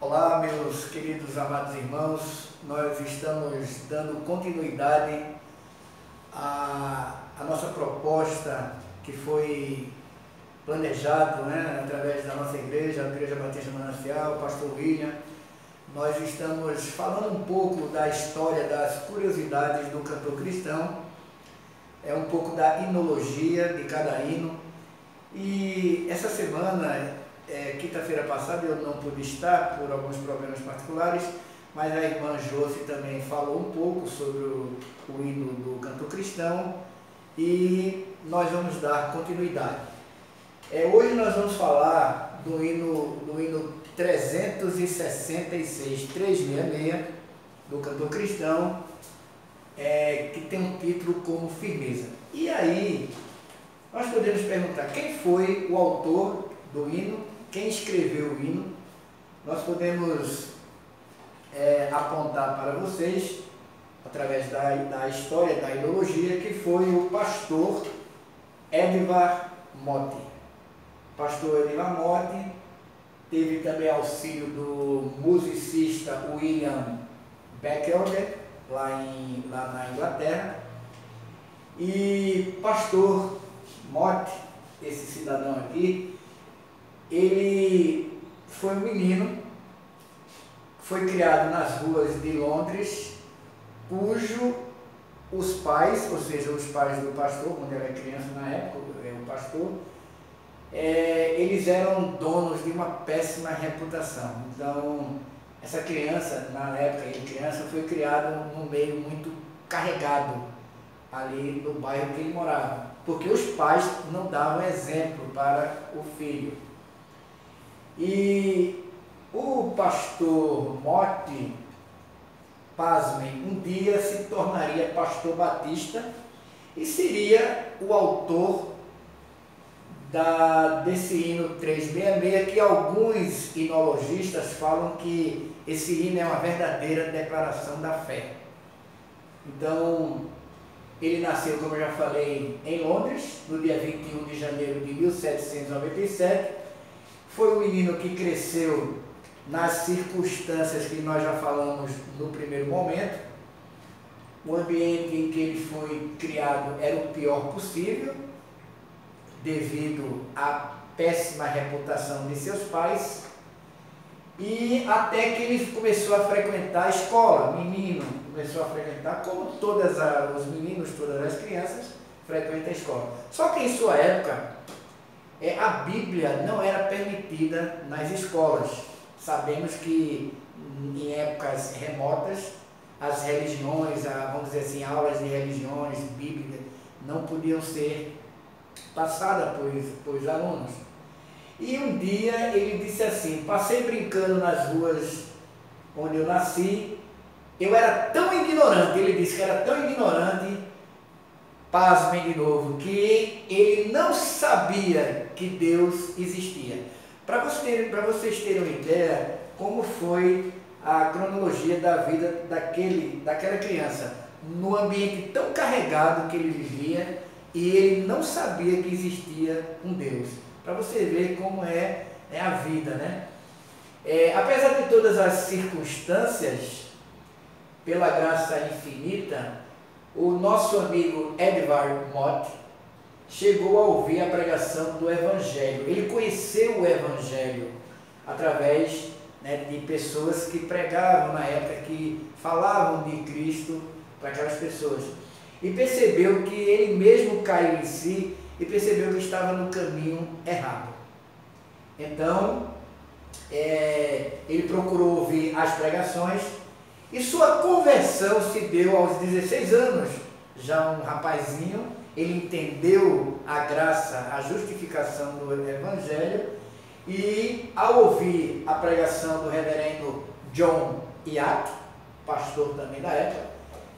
Olá, meus queridos amados irmãos, nós estamos dando continuidade à nossa proposta que foi planejado, através da nossa igreja, a Igreja Batista Manancial, o pastor William. Nós estamos falando um pouco da história, das curiosidades do cantor cristão, um pouco da hinologia de cada hino. E essa semana, quinta-feira passada, eu não pude estar por alguns problemas particulares, mas a irmã Josi também falou um pouco sobre o hino do cantor cristão e nós vamos dar continuidade. Hoje nós vamos falar do hino 366, 366, do cantor cristão, que tem um título como Firmeza. E aí, nós podemos perguntar quem foi o autor do hino, quem escreveu o hino. Nós podemos apontar para vocês, através da história da hinologia, que foi o pastor Edvard Motte. Pastor Edvard Motte teve também auxílio do musicista William Beckelder, lá na Inglaterra. E pastor Motte, esse cidadão aqui, ele foi um menino, foi criado nas ruas de Londres, cujo os pais, ou seja, os pais do pastor, quando era criança na época, o pastor, eles eram donos de uma péssima reputação. Então, essa criança, na época ele criança, foi criado num meio muito carregado, ali no bairro que ele morava, porque os pais não davam exemplo para o filho. E o pastor Motte, pasmem, um dia se tornaria pastor batista e seria o autor desse hino 366, que alguns hinologistas falam que esse hino é uma verdadeira declaração da fé. Então, ele nasceu, como eu já falei, em Londres, no dia 21 de janeiro de 1797. Foi um menino que cresceu nas circunstâncias que nós já falamos no primeiro momento. O ambiente em que ele foi criado era o pior possível, devido à péssima reputação de seus pais. E até que ele começou a frequentar a escola, menino, começou a frequentar, como todos os meninos, todas as crianças, frequentam a escola. Só que em sua época, a Bíblia não era permitida nas escolas. Sabemos que em épocas remotas, as religiões, vamos dizer assim, aulas de religiões, Bíblia, não podiam ser passadas por os alunos. E um dia ele disse assim: passei brincando nas ruas onde eu nasci, eu era tão ignorante, ele disse que era tão ignorante, pasmem de novo, que ele não sabia que Deus existia. Para vocês terem uma ideia como foi a cronologia da vida daquela criança, no ambiente tão carregado que ele vivia, e ele não sabia que existia um Deus. Para você ver como é a vida, né? Apesar de todas as circunstâncias, pela graça infinita, o nosso amigo Edvard Motte chegou a ouvir a pregação do Evangelho. Ele conheceu o Evangelho através de pessoas que pregavam na época, que falavam de Cristo para aquelas pessoas. E percebeu que ele mesmo caiu em si e percebeu que estava no caminho errado. Então, ele procurou ouvir as pregações e sua conversão se deu aos 16 anos. Já um rapazinho, ele entendeu a graça, a justificação do Evangelho, e ao ouvir a pregação do reverendo John Yatt, pastor também da época,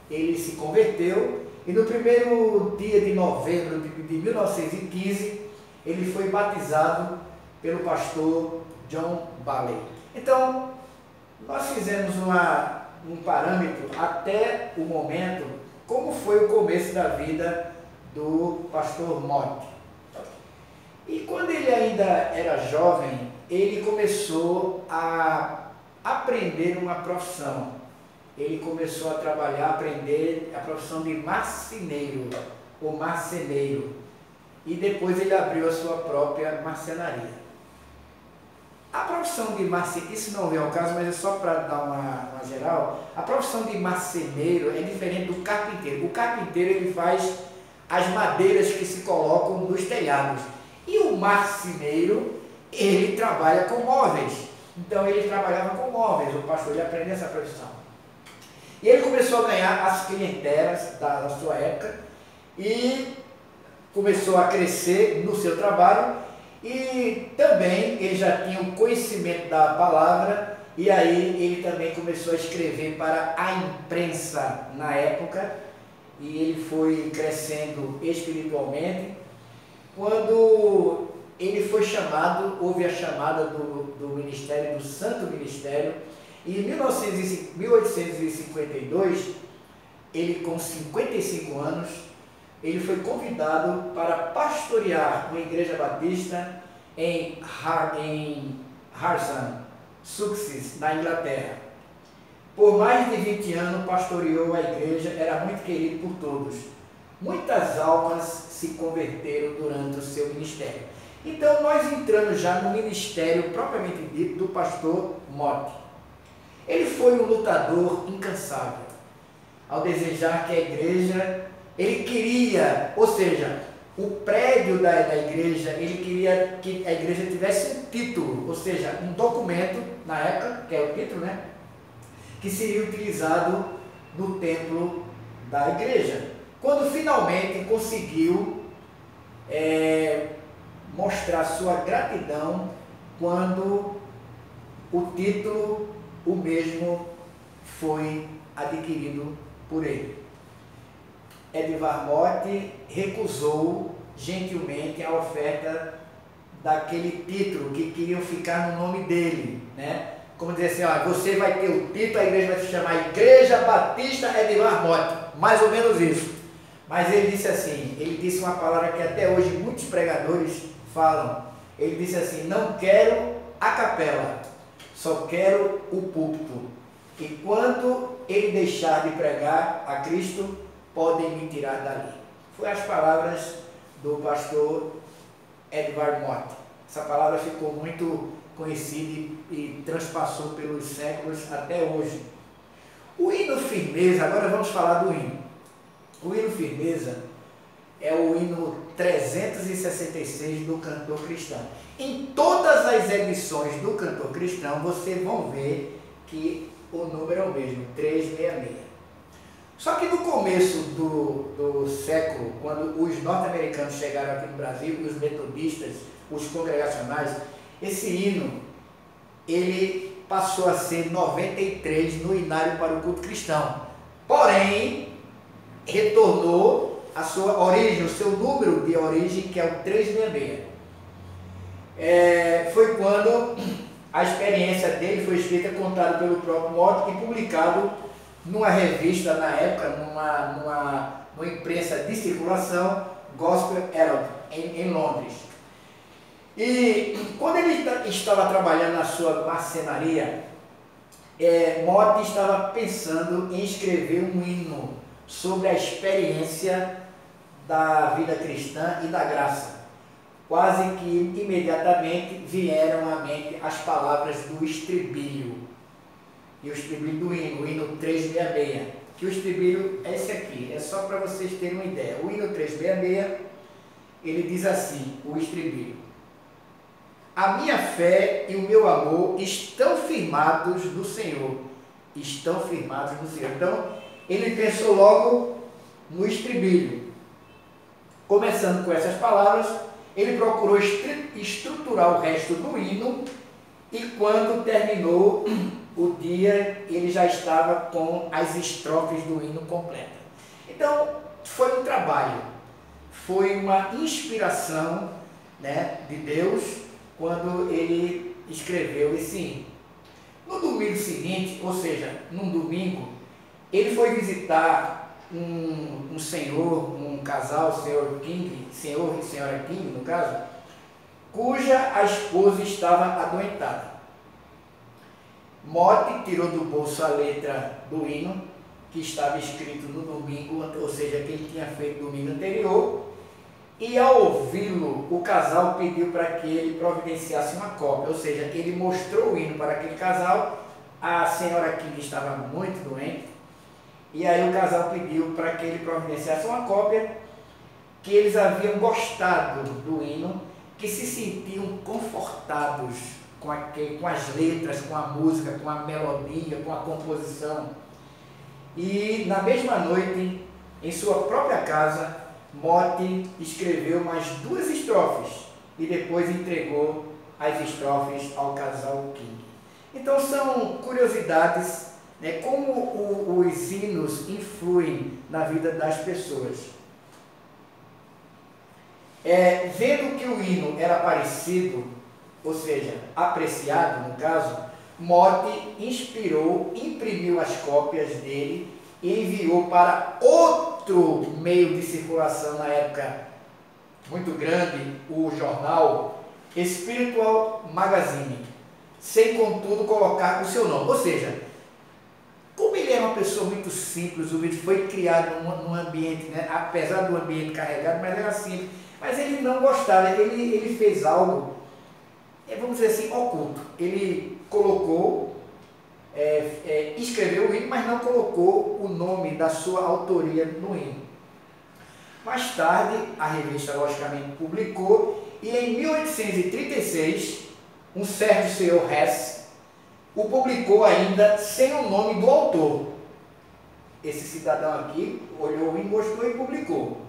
ele se converteu. E no primeiro dia de novembro de 1915, ele foi batizado pelo pastor John Balley. Então, nós fizemos um parâmetro até o momento, como foi o começo da vida do pastor Motte. E quando ele ainda era jovem, ele começou a aprender uma profissão. Ele começou a trabalhar, aprender a profissão de marceneiro, ou marceneiro. E depois ele abriu a sua própria marcenaria. A profissão de marceneiro, isso não vem ao caso, mas é só para dar uma geral. A profissão de marceneiro é diferente do carpinteiro. O carpinteiro ele faz as madeiras que se colocam nos telhados. E o marceneiro, ele trabalha com móveis. Então ele trabalhava com móveis, o pastor, ele aprendeu essa profissão. E ele começou a ganhar as clientelas da sua época e começou a crescer no seu trabalho e também ele já tinha um conhecimento da palavra e aí ele também começou a escrever para a imprensa na época e ele foi crescendo espiritualmente. Quando ele foi chamado, houve a chamada do ministério, do Santo Ministério, e em 1852, ele com 55 anos, ele foi convidado para pastorear uma igreja batista em Harsan, Sussex, na Inglaterra. Por mais de 20 anos pastoreou a igreja, era muito querido por todos. Muitas almas se converteram durante o seu ministério. Então nós entramos já no ministério propriamente dito do pastor Mott. Ele foi um lutador incansável, ao desejar que a igreja, ele queria, ou seja, o prédio da igreja, ele queria que a igreja tivesse um título, ou seja, um documento, na época, que é o título, né? Que seria utilizado no templo da igreja. Quando finalmente conseguiu mostrar sua gratidão, quando o título, o mesmo, foi adquirido por ele. Edvard Mott recusou gentilmente a oferta daquele título que queriam ficar no nome dele, né? Como dizer assim, ó, você vai ter o título, a igreja vai se chamar Igreja Batista Edvard Mott, mais ou menos isso. Mas ele disse assim, ele disse uma palavra que até hoje muitos pregadores falam. Ele disse assim: não quero a capela, só quero o púlpito. E quando ele deixar de pregar a Cristo, podem me tirar dali. Foi as palavras do pastor Edvard Mott. Essa palavra ficou muito conhecida e transpassou pelos séculos até hoje. O hino Firmeza, agora vamos falar do hino. O hino Firmeza é o hino 366 do Cantor Cristão. Em todas as edições do Cantor Cristão, vocês vão ver que o número é o mesmo, 366. Só que no começo do século, quando os norte-americanos chegaram aqui no Brasil, os metodistas, os congregacionais, esse hino, ele passou a ser 93 no hinário para o culto cristão. Porém, retornou a sua origem, o seu número de origem, que é o 366. Foi quando a experiência dele foi escrita, contada pelo próprio Mott e publicado numa revista na época, numa imprensa de circulação, Gospel Herald, em Londres. E quando ele estava trabalhando na sua marcenaria, Mott estava pensando em escrever um hino sobre a experiência da vida cristã e da graça. Quase que imediatamente vieram à mente as palavras do estribilho. E o estribilho do hino, o hino 366. Que o estribilho é esse aqui, é só para vocês terem uma ideia. O hino 366, ele diz assim, o estribilho: a minha fé e o meu amor estão firmados no Senhor. Estão firmados no Senhor. Então, ele pensou logo no estribilho. Começando com essas palavras, ele procurou estruturar o resto do hino e quando terminou o dia, ele já estava com as estrofes do hino completas. Então, foi um trabalho, foi uma inspiração, né, de Deus quando ele escreveu esse hino. No domingo seguinte, ou seja, num domingo, ele foi visitar um senhor, um casal, senhor e senhora King, no caso, cuja a esposa estava adoentada. Motti tirou do bolso a letra do hino, que estava escrito no domingo, ou seja, que ele tinha feito no domingo anterior, e ao ouvi-lo, o casal pediu para que ele providenciasse uma cópia, ou seja, ele mostrou o hino para aquele casal. A senhora King estava muito doente, e aí o casal pediu para que ele providenciasse uma cópia, que eles haviam gostado do hino, que se sentiam confortados com as letras, com a música, com a melodia, com a composição. E na mesma noite, em sua própria casa, Motti escreveu mais 2 estrofes e depois entregou as estrofes ao casal King. Então são curiosidades, né, como os hinos influem na vida das pessoas. Vendo que o hino era parecido, ou seja, apreciado no caso, Motti inspirou, imprimiu as cópias dele e enviou para outro meio de circulação na época muito grande, o jornal Spiritual Magazine, sem contudo colocar o seu nome. Ou seja, como ele era uma pessoa muito simples, o vídeo foi criado num ambiente, né, apesar do ambiente carregado, mas era simples. Mas ele não gostava, ele fez algo, vamos dizer assim, oculto. Ele colocou, escreveu o hino, mas não colocou o nome da sua autoria no hino. Mais tarde, a revista logicamente publicou, e em 1836, um certo senhor Hess o publicou ainda sem o nome do autor. Esse cidadão aqui olhou o hino, gostou e publicou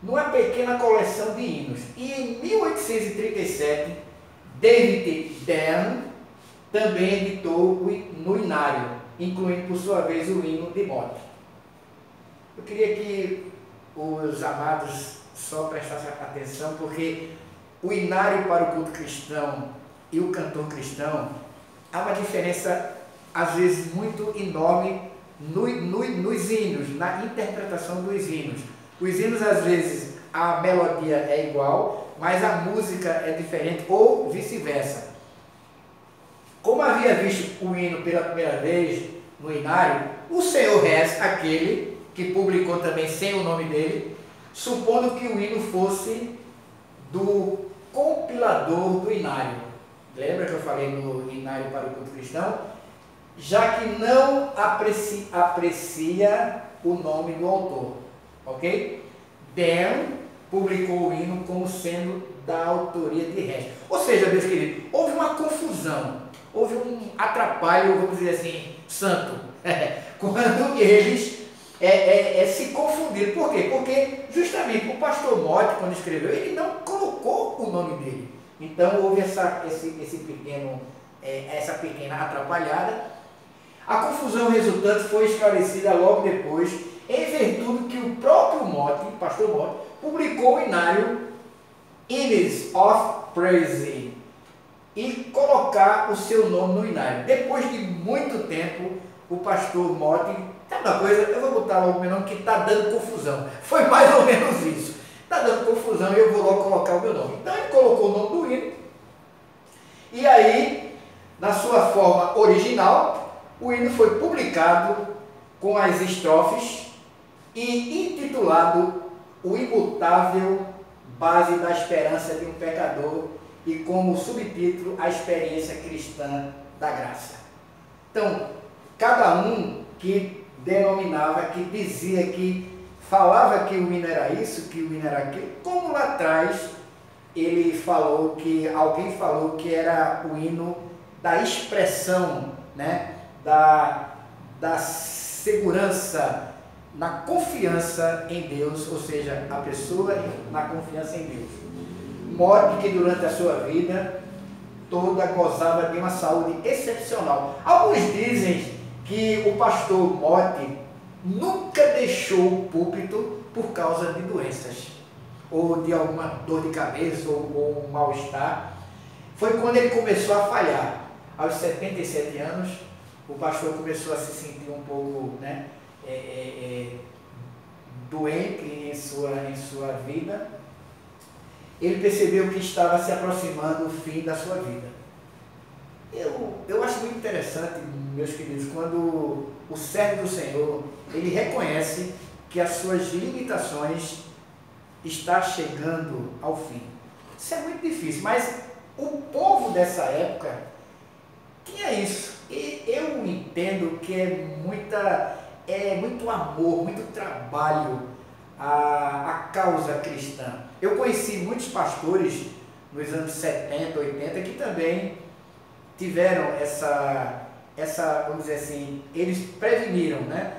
numa pequena coleção de hinos. E em 1837, David Dern também editou no Inário, incluindo por sua vez o hino de Motti. Eu queria que os amados só prestassem atenção, porque o Inário para o culto cristão e o cantor cristão, há uma diferença às vezes muito enorme nos hinos, na interpretação dos hinos. Os hinos, às vezes, a melodia é igual, mas a música é diferente, ou vice-versa. Como havia visto o hino pela primeira vez no Inário, o senhor Hess, aquele que publicou também sem o nome dele, supondo que o hino fosse do compilador do Inário. Lembra que eu falei no Inário para o culto cristão? Já que não aprecia o nome do autor. Ok? Dern publicou o hino como sendo da autoria de Hess. Ou seja, meus queridos, houve uma confusão, houve um atrapalho, vamos dizer assim, santo, quando eles se confundiram. Por quê? Porque justamente o pastor Motti, quando escreveu, ele não colocou o nome dele. Então houve essa pequena atrapalhada. A confusão resultante foi esclarecida logo depois, em virtude que o próprio Motti, pastor Motti, publicou o Inário Hymns of Praise e colocar o seu nome no Inário. Depois de muito tempo, o pastor Motti, sabe uma coisa, eu vou botar logo o meu nome, que está dando confusão. Foi mais ou menos isso. Está dando confusão e eu vou logo colocar o meu nome. Então ele colocou o nome do hino, e aí, na sua forma original, o hino foi publicado com as estrofes e intitulado O Imutável Base da Esperança de um Pecador, e como subtítulo A Experiência Cristã da Graça. Então, cada um que denominava, que dizia, que falava que o hino era isso, que o hino era aquilo, como lá atrás ele falou que, alguém falou que era o hino da expressão, né, da segurança, na confiança em Deus, ou seja, a pessoa na confiança em Deus. Motti, que durante a sua vida toda gozava de uma saúde excepcional. Alguns dizem que o pastor Motti nunca deixou o púlpito por causa de doenças, ou de alguma dor de cabeça, ou um mal-estar. Foi quando ele começou a falhar. Aos 77 anos, o pastor começou a se sentir um pouco, né, doente em sua vida. Ele percebeu que estava se aproximando o fim da sua vida. Eu acho muito interessante, meus queridos, quando o servo do Senhor, ele reconhece que as suas limitações estão chegando ao fim. Isso é muito difícil, mas o povo dessa época tinha isso. E eu entendo que é muito amor, muito trabalho a causa cristã. Eu conheci muitos pastores nos anos 70, 80 que também tiveram essa, vamos dizer assim, eles preveniram, né?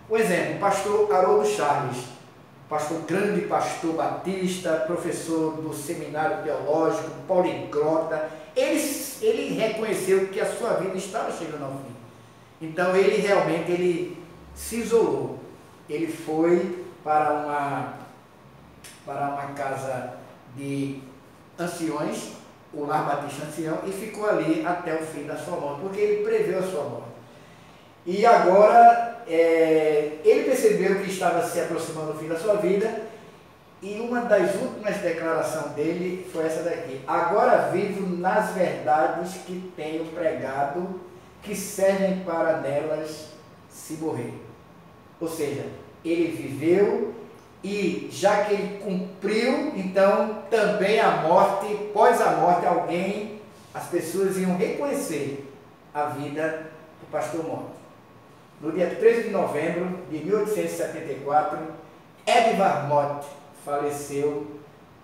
Um exemplo, o pastor Haroldo Charles, grande pastor batista, professor do seminário teológico, poliglota, ele reconheceu que a sua vida estava chegando ao fim. Então ele realmente se isolou. Ele foi para uma casa de anciões, o Lar Batista Ancião, e ficou ali até o fim da sua morte, porque ele preveu a sua morte. E agora ele percebeu que estava se aproximando do fim da sua vida, e uma das últimas declarações dele foi essa daqui: agora vivo nas verdades que tenho pregado, que servem para nelas se morrer. Ou seja, ele viveu, e já que ele cumpriu, então também a morte, pós a morte, as pessoas iam reconhecer a vida do pastor morto. No dia 13 de novembro de 1874, Edvard Motte faleceu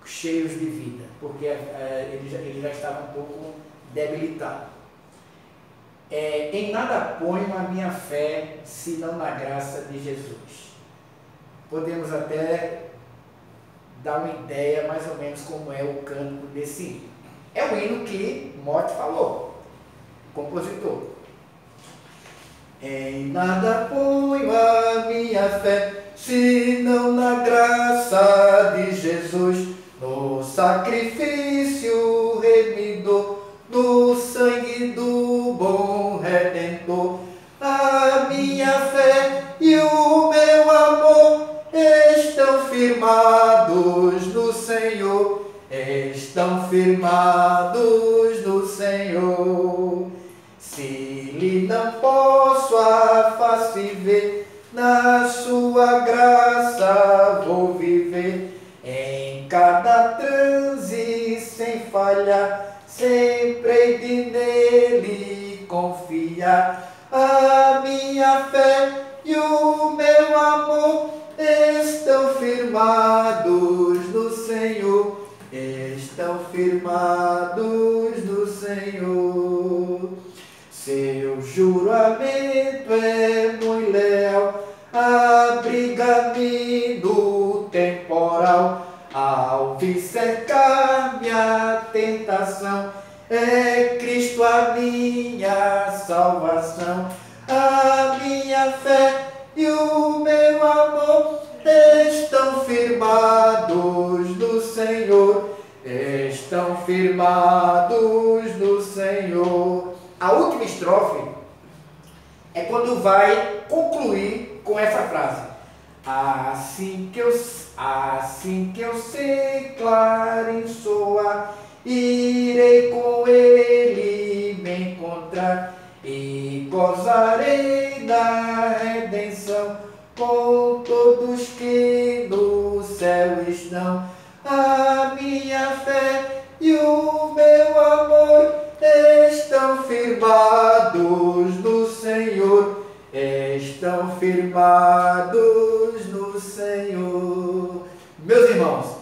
cheio de vida, porque ele já estava um pouco debilitado. Em nada ponho a minha fé, senão na graça de Jesus. Podemos até dar uma ideia mais ou menos como é o cântico desse hino. É o hino que Motte falou, compositor. Em nada ponho a minha fé, senão na graça de Jesus, no sacrifício remidor, do sangue do bom Redentor. A minha fé e o meu amor estão firmados no Senhor, estão firmados no Senhor. Se lhe não posso a face ver, na sua graça vou viver, em cada transe sem falhar, sempre hei de nele confiar. A minha fé e o meu amor estão firmados no Senhor, estão firmados no Senhor. Seu juramento é muito leal, abriga-me do temporal, ao vir cercar minha tentação, é Cristo a minha salvação. A minha fé e o meu amor estão firmados no Senhor, estão firmados no Senhor. A última estrofe é quando vai concluir com essa frase: assim que eu sei claro soar, irei com ele me encontrar, e gozarei da redenção com todos que no céu estão. A minha fé e o meu amor estão firmados no Senhor, estão firmados no Senhor. Meus irmãos,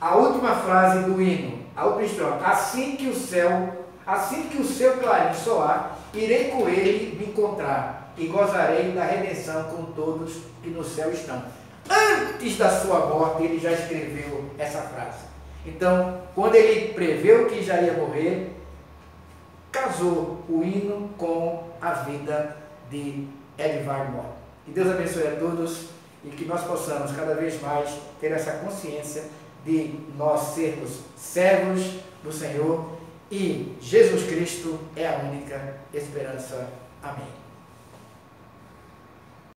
a última frase do hino, a última estrofe: assim que o seu clarim soar, irei com ele me encontrar, e gozarei da redenção com todos que no céu estão. Antes da sua morte, ele já escreveu essa frase. Então, quando ele preveu que já ia morrer, casou o hino com a vida de Edvard Motte. Que Deus abençoe a todos e que nós possamos cada vez mais ter essa consciência de nós sermos servos do Senhor, e Jesus Cristo é a única esperança. Amém.